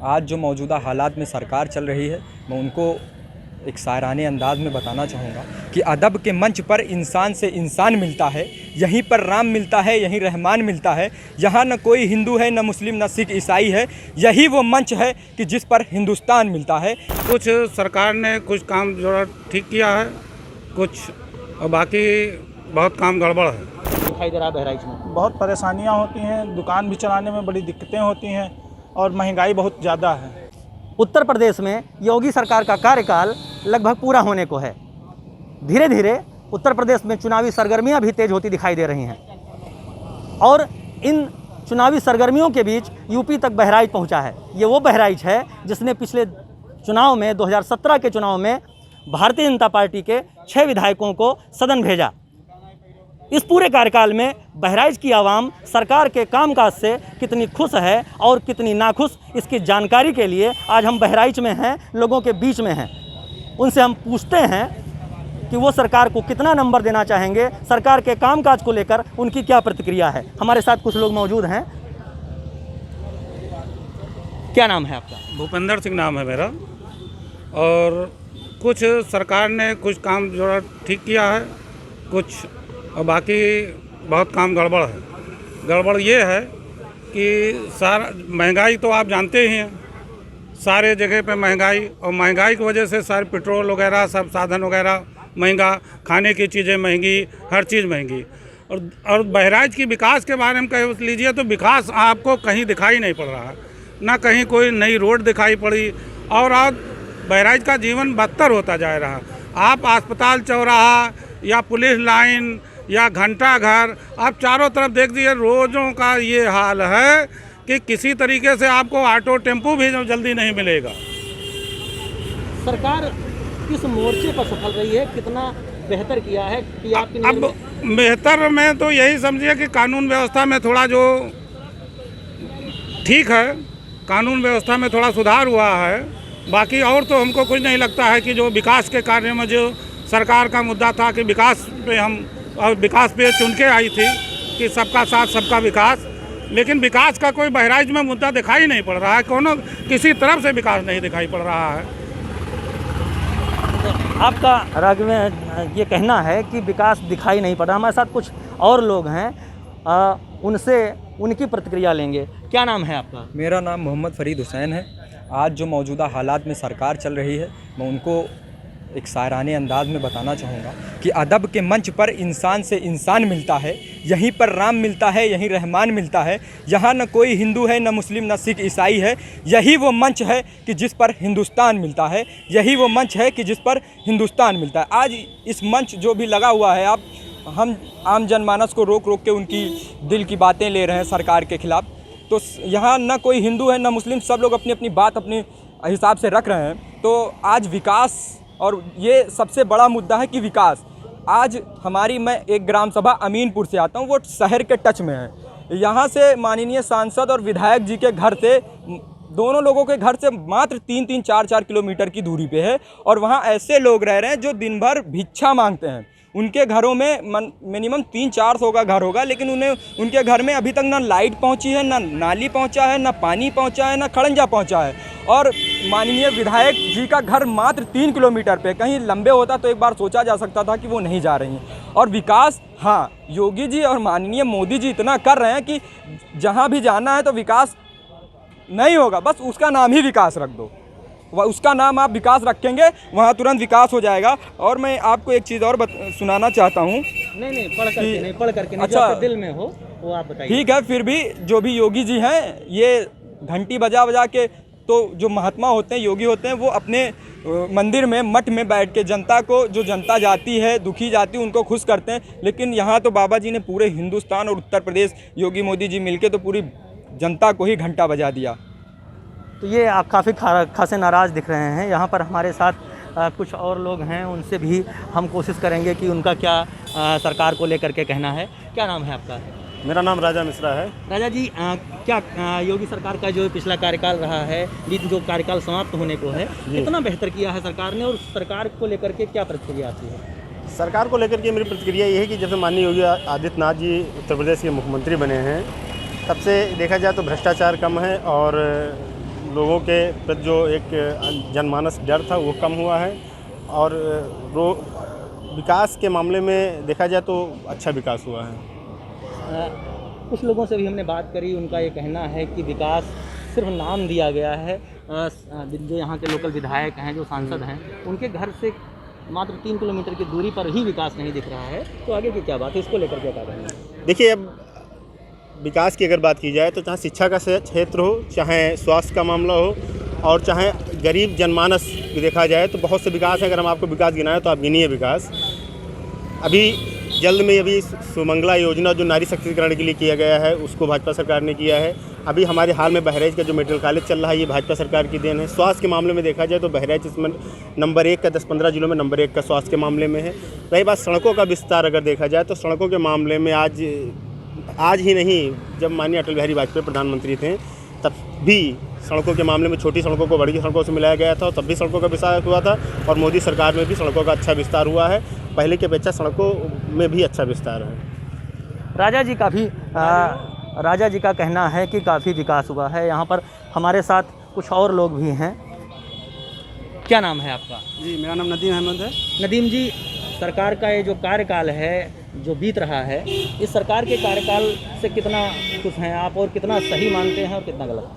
आज जो मौजूदा हालात में सरकार चल रही है, मैं उनको एक शायराने अंदाज में बताना चाहूँगा कि अदब के मंच पर इंसान से इंसान मिलता है, यहीं पर राम मिलता है, यहीं रहमान मिलता है। यहाँ न कोई हिंदू है, न मुस्लिम, न सिख ईसाई है। यही वो मंच है कि जिस पर हिंदुस्तान मिलता है। कुछ सरकार ने कुछ काम जो ठीक किया है, कुछ और बाकी बहुत काम गड़बड़ है। दिखाई दे रहा है बहराइच में बहुत परेशानियां होती हैं, दुकान भी चलाने में बड़ी दिक्कतें होती हैं और महंगाई बहुत ज़्यादा है। उत्तर प्रदेश में योगी सरकार का कार्यकाल लगभग पूरा होने को है। धीरे धीरे उत्तर प्रदेश में चुनावी सरगर्मियां भी तेज होती दिखाई दे रही हैं और इन चुनावी सरगर्मियों के बीच यूपी तक बहराइच पहुंचा है। ये वो बहराइच है जिसने पिछले चुनाव में 2017 के चुनाव में भारतीय जनता पार्टी के 6 विधायकों को सदन भेजा। इस पूरे कार्यकाल में बहराइच की आवाम सरकार के कामकाज से कितनी खुश है और कितनी नाखुश, इसकी जानकारी के लिए आज हम बहराइच में हैं, लोगों के बीच में हैं। उनसे हम पूछते हैं कि वो सरकार को कितना नंबर देना चाहेंगे, सरकार के कामकाज को लेकर उनकी क्या प्रतिक्रिया है। हमारे साथ कुछ लोग मौजूद हैं। क्या नाम है आपका? भूपेंद्र सिंह नाम है मेरा। और कुछ सरकार ने कुछ काम जो ठीक किया है, कुछ और बाकी बहुत काम गड़बड़ है। गड़बड़ ये है कि सारा महंगाई तो आप जानते ही हैं, सारे जगह पे महंगाई, और महंगाई की वजह से सारे पेट्रोल वगैरह सब साधन वगैरह महंगा, खाने की चीज़ें महंगी, हर चीज़ महंगी। और बहराइच की विकास के बारे में कह लीजिए तो विकास आपको कहीं दिखाई नहीं पड़ रहा, ना कहीं कोई नई रोड दिखाई पड़ी, और आज बहराइच का जीवन बदतर होता जा रहा। आप अस्पताल चौराहा या पुलिस लाइन या घंटा घर, आप चारों तरफ देख दीजिए, रोज़ों का ये हाल है कि किसी तरीके से आपको ऑटो टेम्पो भी जल्दी नहीं मिलेगा। सरकार किस मोर्चे पर सफल रही है, कितना बेहतर किया है कि आपकी अब बेहतर में तो यही समझिए कि कानून व्यवस्था में थोड़ा जो ठीक है, कानून व्यवस्था में थोड़ा सुधार हुआ है। बाकी और तो हमको कुछ नहीं लगता है कि जो विकास के कार्य में जो सरकार का मुद्दा था कि विकास पे हम और विकास पे चुन के आई थी कि सबका साथ सबका विकास, लेकिन विकास का कोई बहराइच में मुद्दा दिखाई नहीं पड़ रहा है। कोनो किसी तरफ से विकास नहीं दिखाई पड़ रहा है। तो आपका राग में ये कहना है कि विकास दिखाई नहीं पड़ रहा। हमारे साथ कुछ और लोग हैं, उनसे उनकी प्रतिक्रिया लेंगे। क्या नाम है आपका? मेरा नाम मोहम्मद फरीद हुसैन है। आज जो मौजूदा हालात में सरकार चल रही है, मैं उनको एक शायराने अंदाज में बताना चाहूँगा कि अदब के मंच पर इंसान से इंसान मिलता है, यहीं पर राम मिलता है, यहीं रहमान मिलता है। यहाँ न कोई हिंदू है, न मुस्लिम, न सिख ईसाई है। यही वो मंच है कि जिस पर हिंदुस्तान मिलता है। यही वो मंच है कि जिस पर हिंदुस्तान मिलता है। आज इस मंच जो भी लगा हुआ है, आप हम आम जनमानस को रोक रोक के उनकी दिल की बातें ले रहे हैं सरकार के ख़िलाफ़। तो यहाँ न कोई हिंदू है, न मुस्लिम, सब लोग अपनी अपनी बात अपने हिसाब से रख रहे हैं। तो आज विकास, और ये सबसे बड़ा मुद्दा है कि विकास। आज हमारी, मैं एक ग्राम सभा अमीनपुर से आता हूँ, वो शहर के टच में है। यहाँ से माननीय सांसद और विधायक जी के घर से, दोनों लोगों के घर से मात्र 3-3, 4-4 किलोमीटर की दूरी पे है। और वहाँ ऐसे लोग रह रहे हैं जो दिन भर भिक्षा मांगते हैं। उनके घरों में मिनिमम 300-400 का घर होगा, लेकिन उनके घर में अभी तक ना लाइट पहुंची है, ना नाली पहुंचा है, ना पानी पहुंचा है, ना खड़ंजा पहुंचा है। और माननीय विधायक जी का घर मात्र 3 किलोमीटर पे, कहीं लंबे होता तो एक बार सोचा जा सकता था कि वो नहीं जा रही हैं। और विकास, हाँ, योगी जी और माननीय मोदी जी इतना कर रहे हैं कि जहाँ भी जाना है तो विकास नहीं होगा, बस उसका नाम ही विकास रख दो। उसका नाम आप विकास रखेंगे, वहाँ तुरंत विकास हो जाएगा। और मैं आपको एक चीज़ और सुनाना चाहता हूँ। नहीं, पढ़ करके नहीं, अच्छा, जो आपके दिल में हो वो आप बताइए। ठीक है, फिर भी जो भी योगी जी हैं, ये घंटी बजा बजा के, तो जो महात्मा होते हैं, योगी होते हैं, वो अपने मंदिर में, मठ में बैठ के जनता को, जो जनता जाती है, दुखी जाती है, उनको खुश करते हैं। लेकिन यहाँ तो बाबा जी ने पूरे हिंदुस्तान और उत्तर प्रदेश, योगी मोदी जी मिलके तो पूरी जनता को ही घंटा बजा दिया। तो ये आप काफ़ी खासे नाराज़ दिख रहे हैं। यहाँ पर हमारे साथ कुछ और लोग हैं, उनसे भी हम कोशिश करेंगे कि उनका क्या सरकार को लेकर के कहना है। क्या नाम है आपका? मेरा नाम राजा मिश्रा है। राजा जी, क्या योगी सरकार का जो पिछला कार्यकाल रहा है, जो कार्यकाल समाप्त होने को है, कितना बेहतर किया है सरकार ने, और सरकार को लेकर के क्या प्रतिक्रिया आती है? सरकार को लेकर के मेरी प्रतिक्रिया ये है कि जब से माननीय योगी आदित्यनाथ जी उत्तर प्रदेश के मुख्यमंत्री बने हैं, तब से देखा जाए तो भ्रष्टाचार कम है और लोगों के प्रति जो एक जनमानस डर था वो कम हुआ है और विकास के मामले में देखा जाए तो अच्छा विकास हुआ है। कुछ लोगों से भी हमने बात करी, उनका ये कहना है कि विकास सिर्फ नाम दिया गया है। जो यहाँ के लोकल विधायक हैं, जो सांसद हैं, उनके घर से मात्र 3 किलोमीटर की दूरी पर ही विकास नहीं दिख रहा है। तो आगे की क्या बात है, इसको लेकर क्या कह रहे हैं? देखिए, अब विकास की अगर बात की जाए तो चाहे शिक्षा का क्षेत्र हो, चाहे स्वास्थ्य का मामला हो और चाहे गरीब जनमानस देखा जाए तो बहुत से विकास हैं। अगर हम आपको विकास गिनाएं तो आप गिनिए विकास। अभी जल्द में अभी सुमंगला योजना जो नारी सशक्तिकरण के लिए किया गया है उसको भाजपा सरकार ने किया है। अभी हमारे हाल में बहराइच का जो मेडिकल कॉलेज चल रहा है ये भाजपा सरकार की देन है। स्वास्थ्य के मामले में देखा जाए तो बहराइच इसमें नंबर 1 का 10-15 जिलों में नंबर 1 का स्वास्थ्य के मामले में है। रही बात सड़कों का विस्तार अगर देखा जाए तो सड़कों के मामले में आज ही नहीं, जब माननीय अटल बिहारी वाजपेयी प्रधानमंत्री थे तब भी सड़कों के मामले में छोटी सड़कों को बड़ी सड़कों से मिलाया गया था और तब भी सड़कों का विस्तार हुआ था और मोदी सरकार में भी सड़कों का अच्छा विस्तार हुआ है। पहले की अपेक्षा सड़कों में भी अच्छा विस्तार है। राजा जी का कहना है कि काफ़ी विकास हुआ है। यहाँ पर हमारे साथ कुछ और लोग भी हैं। क्या नाम है आपका? जी, मेरा नाम नदीम अहमद है। नदीम जी, सरकार का ये जो कार्यकाल है जो बीत रहा है, इस सरकार के कार्यकाल से कितना खुश हैं आप और कितना सही मानते हैं और कितना गलत?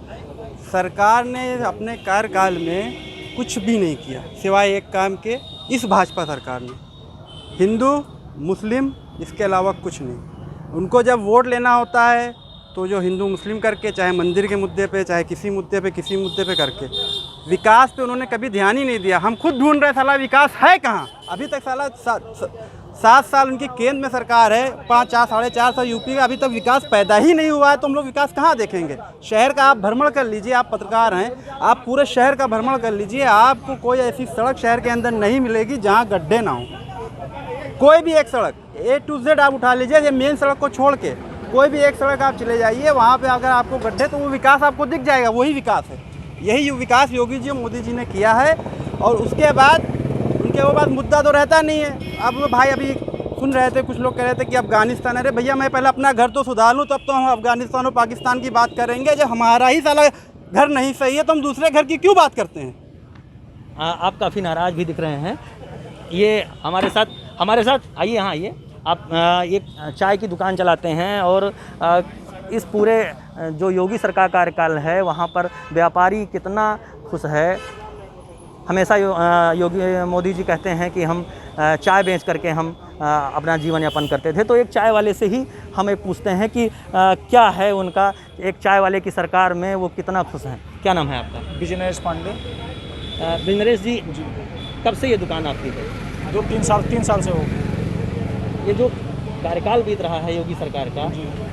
सरकार ने अपने कार्यकाल में कुछ भी नहीं किया सिवाय एक काम के। इस भाजपा सरकार ने हिंदू मुस्लिम इसके अलावा कुछ नहीं। उनको जब वोट लेना होता है तो जो हिंदू मुस्लिम करके, चाहे मंदिर के मुद्दे पे, चाहे किसी मुद्दे पे करके, विकास पे उन्होंने कभी ध्यान ही नहीं दिया। हम खुद ढूंढ रहे साला विकास है कहाँ। अभी तक साला 7 साल उनकी केंद्र में सरकार है, 4.5 साल यूपी का, अभी तक विकास पैदा ही नहीं हुआ है। तो हम लोग विकास कहाँ देखेंगे? शहर का आप भ्रमण कर लीजिए, आप पत्रकार हैं, आप पूरे शहर का भ्रमण कर लीजिए, आपको कोई ऐसी सड़क शहर के अंदर नहीं मिलेगी जहाँ गड्ढे ना हो। कोई भी एक सड़क A to Z आप उठा लीजिए, ये मेन सड़क को छोड़ के कोई भी एक सड़क आप चले जाइए, वहाँ पे अगर आपको गड्ढे तो वो विकास आपको दिख जाएगा। वही विकास है, यही विकास योगी जी और मोदी जी ने किया है। और उसके बाद उनके वो बात मुद्दा तो रहता नहीं है। अब भाई अभी सुन रहे थे, कुछ लोग कह रहे थे कि अफगानिस्तान, अरे भैया मैं पहले अपना घर तो सुधार लूँ तब तो हम अफगानिस्तान और पाकिस्तान की बात करेंगे। जब हमारा ही साला घर नहीं सही है तो हम दूसरे घर की क्यों बात करते हैं? आप काफ़ी नाराज़ भी दिख रहे हैं। ये हमारे साथ आइए, यहाँ आइए। आप ये चाय की दुकान चलाते हैं और इस पूरे जो योगी सरकार कार्यकाल है वहाँ पर व्यापारी कितना खुश है। हमेशा योगी मोदी जी कहते हैं कि हम चाय बेच करके हम अपना जीवन यापन करते थे। तो एक चाय वाले से ही हम एक पूछते हैं कि क्या है उनका, एक चाय वाले की सरकार में वो कितना खुश हैं। क्या नाम है आपका? बिजनेस पांडे। बिजनेस जी, कब से ये दुकान आपकी है? 3 साल से हो गए। ये जो कार्यकाल बीत रहा है योगी सरकार का,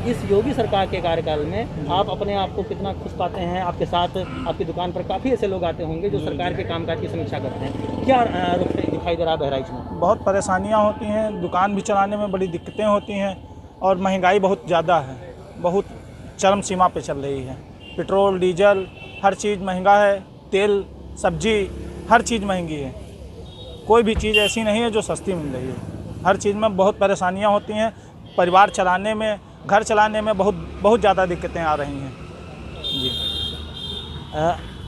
इस योगी सरकार के कार्यकाल में आप अपने आप को कितना खुश पाते हैं? आपके साथ आपकी दुकान पर काफ़ी ऐसे लोग आते होंगे जो सरकार के कामकाज की समीक्षा करते हैं। क्या रुख दिखाई दे रहा है बहराइच में? बहुत परेशानियां होती हैं, दुकान भी चलाने में बड़ी दिक्कतें होती हैं और महंगाई बहुत ज़्यादा है, बहुत चरम सीमा पे चल रही है। पेट्रोल डीजल हर चीज़ महंगा है, तेल सब्जी हर चीज़ महंगी है। कोई भी चीज़ ऐसी नहीं है जो सस्ती मिल रही है। हर चीज़ में बहुत परेशानियां होती हैं। परिवार चलाने में, घर चलाने में बहुत ज़्यादा दिक्कतें आ रही हैं जी।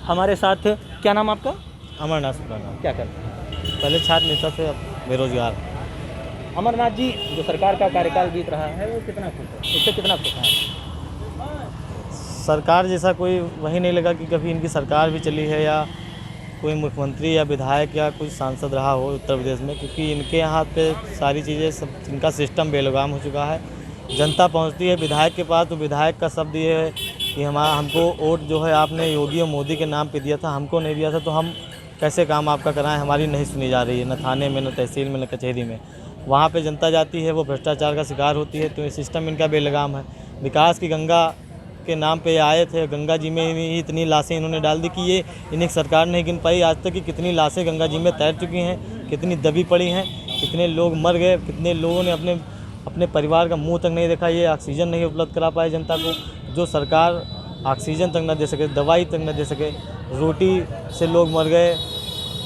हमारे साथ क्या नाम आपका? अमरनाथ सुल्ताना। क्या करते हैं? पहले छात्र नेता से, अब बेरोजगार। अमरनाथ जी, जो सरकार का कार्यकाल बीत रहा है वो कितना खुश है, उससे कितना खुश है? सरकार जैसा कोई वही नहीं लगा कि कभी इनकी सरकार भी चली है या कोई मुख्यमंत्री या विधायक या कोई सांसद रहा हो उत्तर प्रदेश में, क्योंकि इनके यहाँ पे सारी चीज़ें सब, इनका सिस्टम बेलगाम हो चुका है। जनता पहुँचती है विधायक के पास तो विधायक का शब्द ये है कि हमको वोट जो है आपने योगी और मोदी के नाम पे दिया था, हमको नहीं दिया था तो हम कैसे काम आपका कराएं, हमारी नहीं सुनी जा रही है, न थाने में, न तहसील में, न कचहरी में। वहाँ पे जनता जाती है, वो भ्रष्टाचार का शिकार होती है। तो ये सिस्टम इनका बेलगाम है। विकास की गंगा के नाम पे आए थे, गंगा जी में ही इतनी लाशें इन्होंने डाल दी कि ये इन्हें सरकार नहीं गिन पाई आज तक कि कितनी लाशें गंगा जी में तैर चुकी हैं, कितनी दबी पड़ी हैं, कितने लोग मर गए, कितने लोगों ने अपने परिवार का मुंह तक नहीं देखा। ये ऑक्सीजन नहीं उपलब्ध करा पाए जनता को। जो सरकार ऑक्सीजन तक न दे सके, दवाई तक न दे सके, रोटी से लोग मर गए।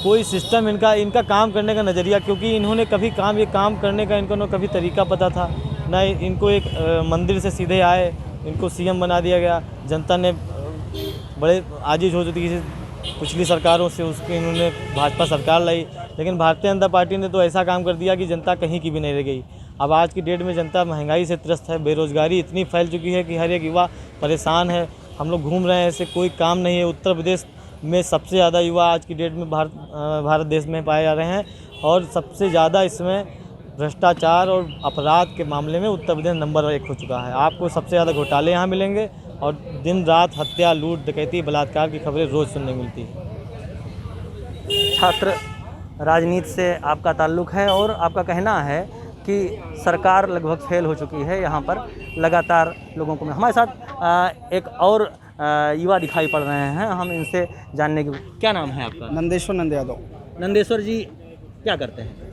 कोई सिस्टम इनका काम करने का नज़रिया, क्योंकि इन्होंने कभी ये काम करने का इनको न कभी तरीका पता था, ना इनको एक मंदिर से सीधे आए, इनको सीएम बना दिया गया। जनता ने बड़े आजिज हो चुकी है पिछली सरकारों से, उसके इन्होंने भाजपा सरकार लाई, लेकिन भारतीय जनता पार्टी ने तो ऐसा काम कर दिया कि जनता कहीं की भी नहीं रह गई। अब आज की डेट में जनता महंगाई से त्रस्त है, बेरोज़गारी इतनी फैल चुकी है कि हर एक युवा परेशान है। हम लोग घूम रहे हैं, ऐसे कोई काम नहीं है। उत्तर प्रदेश में सबसे ज़्यादा युवा आज की डेट में भारत देश में पाए जा रहे हैं, और सबसे ज़्यादा इसमें भ्रष्टाचार और अपराध के मामले में उत्तर प्रदेश नंबर 1 हो चुका है। आपको सबसे ज़्यादा घोटाले यहाँ मिलेंगे, और दिन रात हत्या, लूट, डकैती, बलात्कार की खबरें रोज़ सुनने को मिलती है। छात्र राजनीति से आपका ताल्लुक़ है, और आपका कहना है कि सरकार लगभग फेल हो चुकी है। यहाँ पर लगातार लोगों को हमारे साथ एक और युवा दिखाई पड़ रहे हैं, हम इनसे जानने की। क्या नाम है आपका? नंदेश्वर नंद यादव। नंदेश्वर जी क्या करते हैं?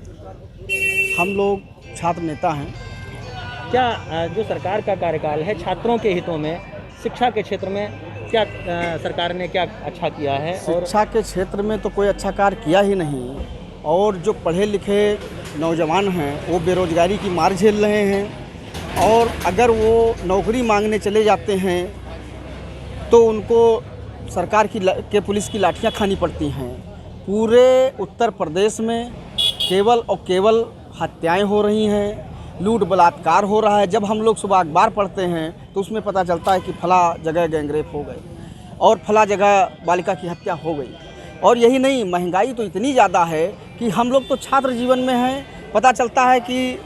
हम लोग छात्र नेता हैं। क्या जो सरकार का कार्यकाल है छात्रों के हितों में, शिक्षा के क्षेत्र में क्या सरकार ने क्या अच्छा किया है? और शिक्षा के क्षेत्र में तो कोई अच्छा कार्य किया ही नहीं, और जो पढ़े लिखे नौजवान हैं वो बेरोजगारी की मार झेल रहे हैं, और अगर वो नौकरी मांगने चले जाते हैं तो उनको सरकार के पुलिस की लाठियां खानी पड़ती हैं। पूरे उत्तर प्रदेश में केवल और केवल हत्याएं हो रही हैं, लूट बलात्कार हो रहा है। जब हम लोग सुबह अखबार पढ़ते हैं तो उसमें पता चलता है कि फला जगह गैंगरेप हो गई और फला जगह बालिका की हत्या हो गई। और यही नहीं, महंगाई तो इतनी ज़्यादा है कि हम लोग तो छात्र जीवन में हैं। पता चलता है कि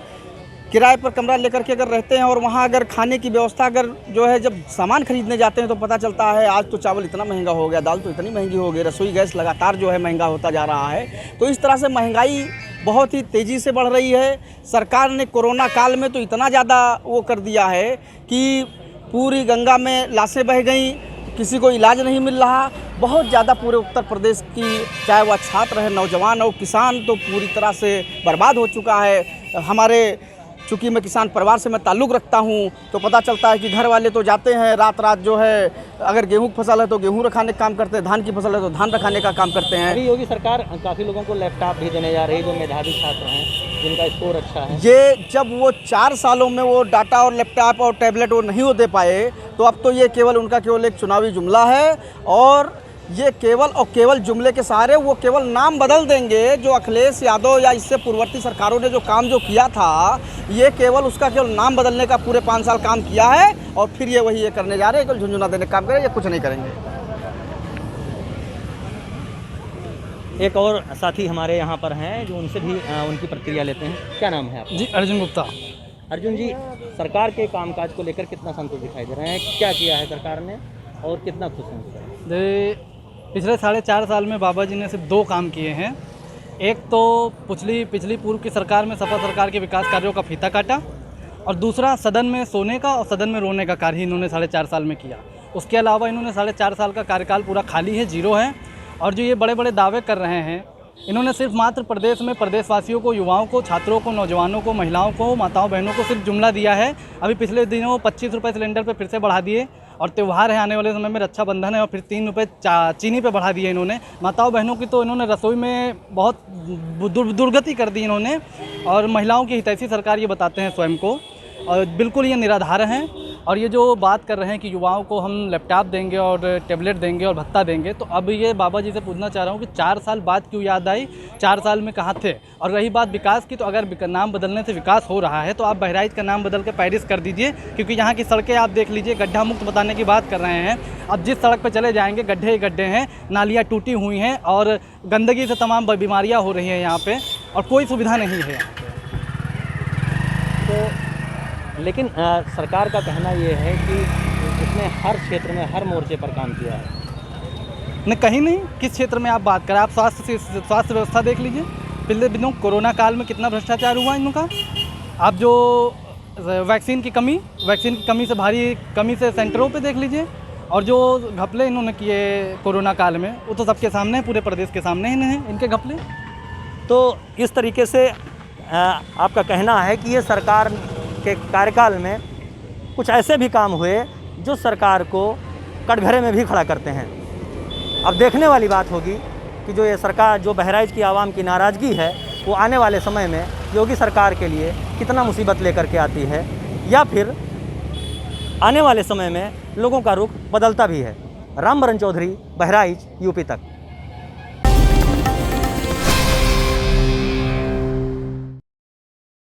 किराए पर कमरा लेकर के अगर रहते हैं और वहाँ अगर खाने की व्यवस्था अगर जो है, जब सामान खरीदने जाते हैं तो पता चलता है आज तो चावल इतना महंगा हो गया, दाल तो इतनी महंगी हो गई, रसोई गैस लगातार जो है महंगा होता जा रहा है। तो इस तरह से महंगाई बहुत ही तेज़ी से बढ़ रही है। सरकार ने कोरोना काल में तो इतना ज़्यादा वो कर दिया है कि पूरी गंगा में लाशें बह गई, किसी को इलाज नहीं मिल रहा। बहुत ज़्यादा पूरे उत्तर प्रदेश की, चाहे वह छात्र है, नौजवान हो, किसान, तो पूरी तरह से बर्बाद हो चुका है। हमारे चूँकि मैं किसान परिवार से मैं ताल्लुक़ रखता हूँ तो पता चलता है कि घर वाले तो जाते हैं रात रात जो है, अगर गेहूं की फसल है तो गेहूं रखाने का काम करते हैं, धान की फसल है तो धान रखाने का काम करते हैं। अभी योगी सरकार काफ़ी लोगों को लैपटॉप भी देने जा रही है जो मेधावी छात्र हैं, जिनका स्कोर अच्छा है। ये जब वो 4 सालों में वो डाटा और लैपटॉप और टैबलेट वो नहीं हो दे पाए, तो अब तो ये केवल उनका केवल एक चुनावी जुमला है, और ये केवल और केवल जुमले के सहारे वो केवल नाम बदल देंगे। जो अखिलेश यादव या इससे पूर्ववर्ती सरकारों ने जो काम जो किया था, ये केवल उसका केवल नाम बदलने का पूरे 5 साल काम किया है, और फिर ये वही ये करने जा रहे हैं, केवल झुंझुना देने का काम करें, ये कुछ नहीं करेंगे। एक और साथी हमारे यहाँ पर हैं जो उनसे भी उनकी प्रतिक्रिया लेते हैं। क्या नाम है आपका? जी, अर्जुन गुप्ता। अर्जुन जी, सरकार के कामकाज को लेकर कितना संतोष दिखाई दे रहे हैं? क्या किया है सरकार ने और कितना खुश हैं? पिछले 4.5 साल में बाबा जी ने सिर्फ 2 काम किए हैं। एक तो पिछली पूर्व की सरकार में सपा सरकार के विकास कार्यों का फीता काटा, और दूसरा सदन में सोने का और सदन में रोने का कार्य इन्होंने 4.5 साल में किया। उसके अलावा इन्होंने 4.5 साल का कार्यकाल पूरा खाली है, जीरो है। और जो ये बड़े बड़े दावे कर रहे हैं, इन्होंने सिर्फ मात्र प्रदेश में प्रदेशवासियों को, युवाओं को, छात्रों को, नौजवानों को, महिलाओं को, माताओं बहनों को सिर्फ जुमला दिया है। अभी पिछले दिनों 25 रुपये सिलेंडर पे फिर से बढ़ा दिए, और त्यौहार है आने वाले समय में, रक्षाबंधन है, और फिर 3 रुपये चीनी पे बढ़ा दिए इन्होंने। माताओं बहनों की तो इन्होंने रसोई में बहुत दुर्गति कर दी इन्होंने, और महिलाओं की हितैषी सरकार ये बताते हैं स्वयं को, और बिल्कुल ये निराधार हैं। और ये जो बात कर रहे हैं कि युवाओं को हम लैपटॉप देंगे और टैबलेट देंगे और भत्ता देंगे, तो अब ये बाबा जी से पूछना चाह रहा हूँ कि 4 साल बाद क्यों याद आई? 4 साल में कहाँ थे? और रही बात विकास की, तो अगर नाम बदलने से विकास हो रहा है तो आप बहराइच का नाम बदल के पेरिस कर दीजिए, क्योंकि यहाँ की सड़कें आप देख लीजिए, गड्ढा मुक्त बताने की बात कर रहे हैं। अब जिस सड़क पर चले जाएंगे गड्ढे ही गड्ढे हैं, नालियाँ टूटी हुई हैं, और गंदगी से तमाम बीमारियाँ हो रही हैं यहाँ पर, और कोई सुविधा नहीं है। तो लेकिन सरकार का कहना ये है कि इसने हर क्षेत्र में, हर मोर्चे पर काम किया है। नहीं, कहीं नहीं। किस क्षेत्र में आप बात करें? आप स्वास्थ्य व्यवस्था देख लीजिए, पिछले दिनों कोरोना काल में कितना भ्रष्टाचार हुआ इनका। आप जो वैक्सीन की कमी से भारी कमी से सेंटरों पे देख लीजिए, और जो घपले इन्होंने किए कोरोना काल में, वो तो सबके सामने, पूरे प्रदेश के सामने ही हैं इनके घपले। तो इस तरीके से आपका कहना है कि ये सरकार के कार्यकाल में कुछ ऐसे भी काम हुए जो सरकार को कटघरे में भी खड़ा करते हैं। अब देखने वाली बात होगी कि जो ये सरकार, जो बहराइच की आवाम की नाराज़गी है, वो आने वाले समय में योगी सरकार के लिए कितना मुसीबत लेकर के आती है, या फिर आने वाले समय में लोगों का रुख बदलता भी है। रामबरन चौधरी, बहराइच, यूपी तक।